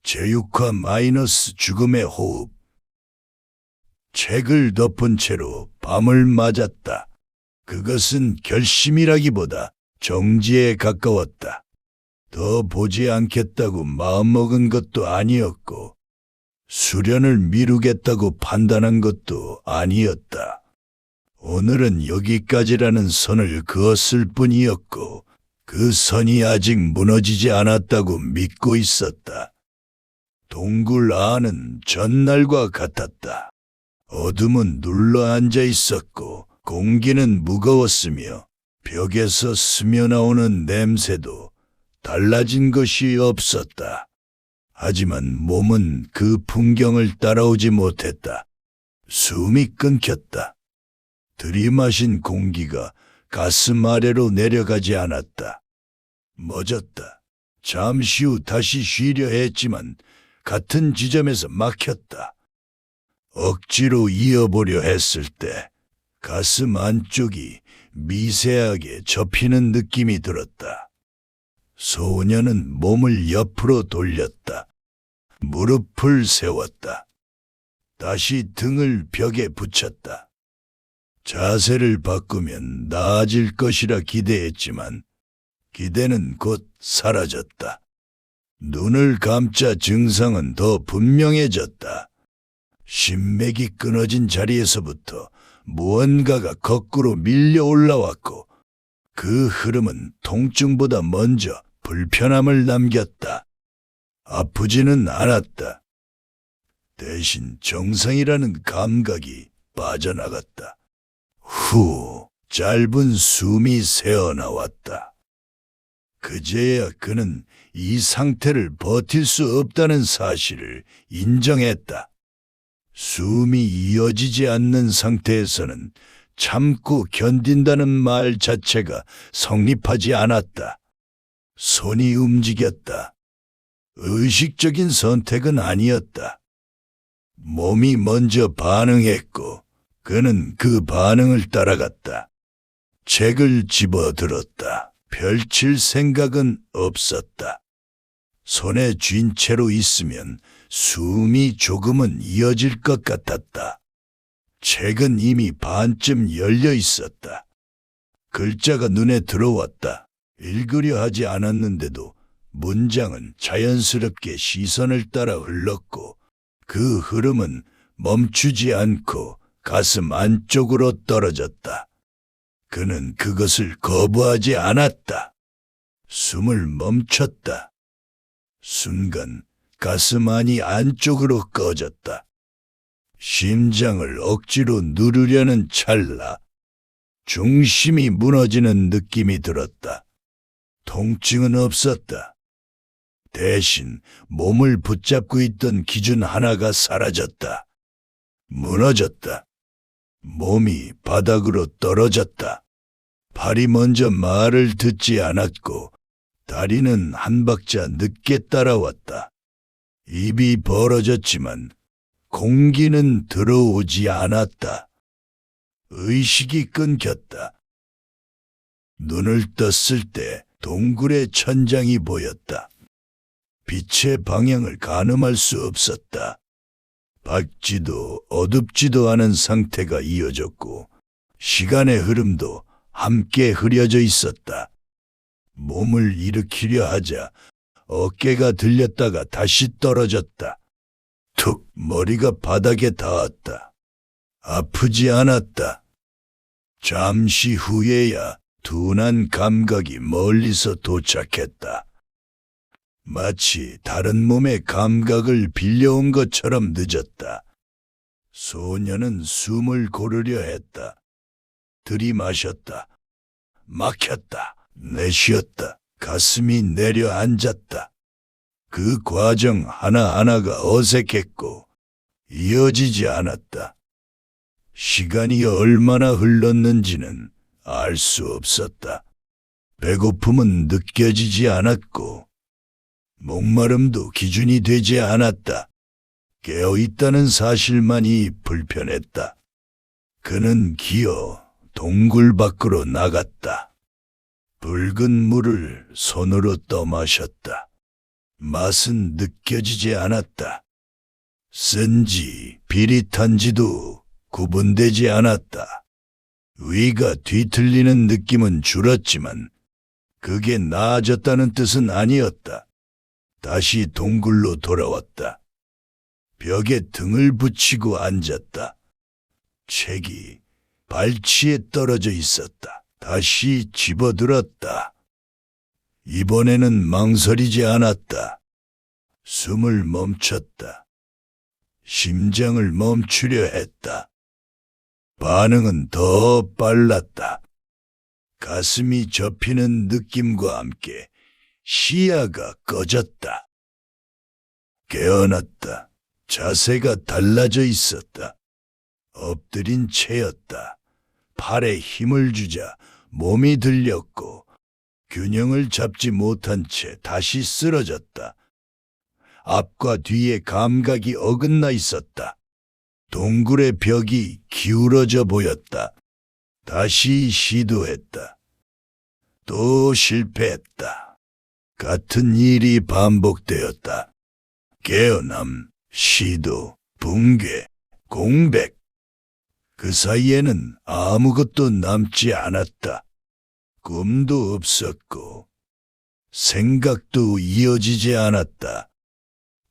제육화 마이너스 죽음의 호흡. 책을 덮은 채로 밤을 맞았다. 그것은 결심이라기보다 정지에 가까웠다. 더 보지 않겠다고 마음먹은 것도 아니었고, 수련을 미루겠다고 판단한 것도 아니었다. 오늘은 여기까지라는 선을 그었을 뿐이었고, 그 선이 아직 무너지지 않았다고 믿고 있었다. 동굴 안은 전날과 같았다. 어둠은 눌러앉아 있었고 공기는 무거웠으며 벽에서 스며나오는 냄새도 달라진 것이 없었다. 하지만 몸은 그 풍경을 따라오지 못했다. 숨이 끊겼다. 들이마신 공기가 가슴 아래로 내려가지 않았다. 멎었다. 잠시 후 다시 쉬려 했지만 같은 지점에서 막혔다. 억지로 이어보려 했을 때 가슴 안쪽이 미세하게 접히는 느낌이 들었다. 소녀는 몸을 옆으로 돌렸다. 무릎을 세웠다. 다시 등을 벽에 붙였다. 자세를 바꾸면 나아질 것이라 기대했지만 기대는 곧 사라졌다. 눈을 감자 증상은 더 분명해졌다. 심맥이 끊어진 자리에서부터 무언가가 거꾸로 밀려 올라왔고 그 흐름은 통증보다 먼저 불편함을 남겼다. 아프지는 않았다. 대신 정상이라는 감각이 빠져나갔다. 후, 짧은 숨이 새어나왔다. 그제야 그는 이 상태를 버틸 수 없다는 사실을 인정했다. 숨이 이어지지 않는 상태에서는 참고 견딘다는 말 자체가 성립하지 않았다. 손이 움직였다. 의식적인 선택은 아니었다. 몸이 먼저 반응했고 그는 그 반응을 따라갔다. 책을 집어들었다. 펼칠 생각은 없었다. 손에 쥔 채로 있으면 숨이 조금은 이어질 것 같았다. 책은 이미 반쯤 열려 있었다. 글자가 눈에 들어왔다. 읽으려 하지 않았는데도 문장은 자연스럽게 시선을 따라 흘렀고 그 흐름은 멈추지 않고 가슴 안쪽으로 떨어졌다. 그는 그것을 거부하지 않았다. 숨을 멈췄다. 순간 가슴 안이 안쪽으로 꺼졌다. 심장을 억지로 누르려는 찰나 중심이 무너지는 느낌이 들었다. 통증은 없었다. 대신 몸을 붙잡고 있던 기준 하나가 사라졌다. 무너졌다. 몸이 바닥으로 떨어졌다. 팔이 먼저 말을 듣지 않았고 다리는 한 박자 늦게 따라왔다. 입이 벌어졌지만 공기는 들어오지 않았다. 의식이 끊겼다. 눈을 떴을 때 동굴의 천장이 보였다. 빛의 방향을 가늠할 수 없었다. 밝지도 어둡지도 않은 상태가 이어졌고 시간의 흐름도 함께 흐려져 있었다. 몸을 일으키려 하자 어깨가 들렸다가 다시 떨어졌다. 툭 머리가 바닥에 닿았다. 아프지 않았다. 잠시 후에야 둔한 감각이 멀리서 도착했다. 마치 다른 몸의 감각을 빌려온 것처럼 늦었다. 소녀는 숨을 고르려 했다. 들이마셨다. 막혔다. 내쉬었다. 가슴이 내려앉았다. 그 과정 하나하나가 어색했고 이어지지 않았다. 시간이 얼마나 흘렀는지는 알 수 없었다. 배고픔은 느껴지지 않았고 목마름도 기준이 되지 않았다. 깨어있다는 사실만이 불편했다. 그는 기어 동굴 밖으로 나갔다. 붉은 물을 손으로 떠마셨다. 맛은 느껴지지 않았다. 쓴지 비릿한지도 구분되지 않았다. 위가 뒤틀리는 느낌은 줄었지만 그게 나아졌다는 뜻은 아니었다. 다시 동굴로 돌아왔다. 벽에 등을 붙이고 앉았다. 책이 발치에 떨어져 있었다. 다시 집어들었다. 이번에는 망설이지 않았다. 숨을 멈췄다. 심장을 멈추려 했다. 반응은 더 빨랐다. 가슴이 접히는 느낌과 함께 시야가 꺼졌다. 깨어났다. 자세가 달라져 있었다. 엎드린 채였다. 팔에 힘을 주자 몸이 들렸고 균형을 잡지 못한 채 다시 쓰러졌다. 앞과 뒤의 감각이 어긋나 있었다. 동굴의 벽이 기울어져 보였다. 다시 시도했다. 또 실패했다. 같은 일이 반복되었다. 깨어남, 시도, 붕괴, 공백. 그 사이에는 아무것도 남지 않았다. 꿈도 없었고 생각도 이어지지 않았다.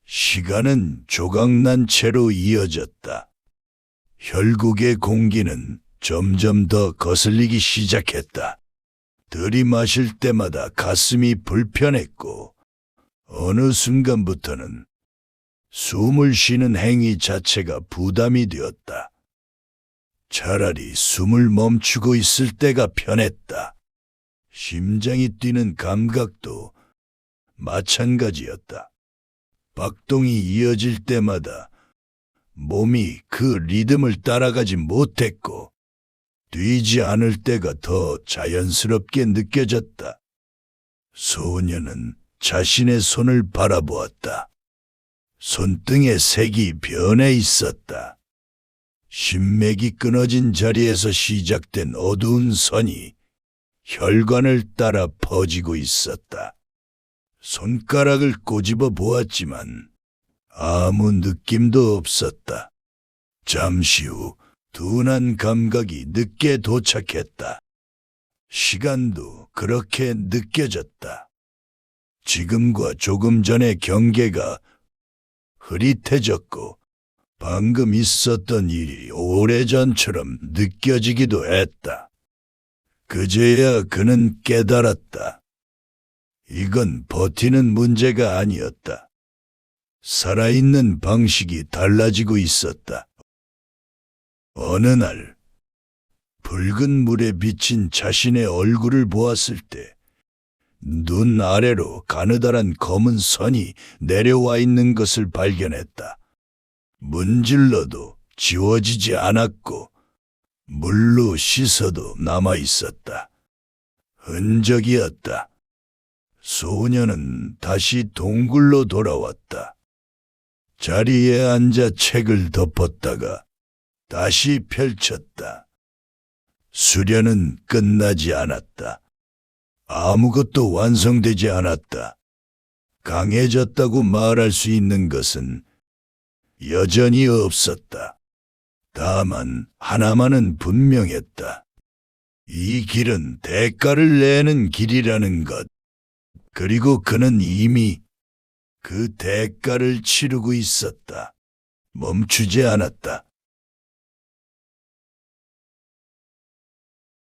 시간은 조각난 채로 이어졌다. 혈국의 공기는 점점 더 거슬리기 시작했다. 들이마실 때마다 가슴이 불편했고 어느 순간부터는 숨을 쉬는 행위 자체가 부담이 되었다. 차라리 숨을 멈추고 있을 때가 편했다. 심장이 뛰는 감각도 마찬가지였다. 박동이 이어질 때마다 몸이 그 리듬을 따라가지 못했고 뛰지 않을 때가 더 자연스럽게 느껴졌다. 소녀는 자신의 손을 바라보았다. 손등의 색이 변해 있었다. 신맥이 끊어진 자리에서 시작된 어두운 선이 혈관을 따라 퍼지고 있었다. 손가락을 꼬집어 보았지만 아무 느낌도 없었다. 잠시 후 둔한 감각이 늦게 도착했다. 시간도 그렇게 느껴졌다. 지금과 조금 전의 경계가 흐릿해졌고 방금 있었던 일이 오래전처럼 느껴지기도 했다. 그제야 그는 깨달았다. 이건 버티는 문제가 아니었다. 살아있는 방식이 달라지고 있었다. 어느 날 붉은 물에 비친 자신의 얼굴을 보았을 때 눈 아래로 가느다란 검은 선이 내려와 있는 것을 발견했다. 문질러도 지워지지 않았고 물로 씻어도 남아 있었다. 흔적이었다. 소녀는 다시 동굴로 돌아왔다. 자리에 앉아 책을 덮었다가 다시 펼쳤다. 수련은 끝나지 않았다. 아무것도 완성되지 않았다. 강해졌다고 말할 수 있는 것은 여전히 없었다. 다만 하나만은 분명했다. 이 길은 대가를 내는 길이라는 것. 그리고 그는 이미 그 대가를 치르고 있었다. 멈추지 않았다.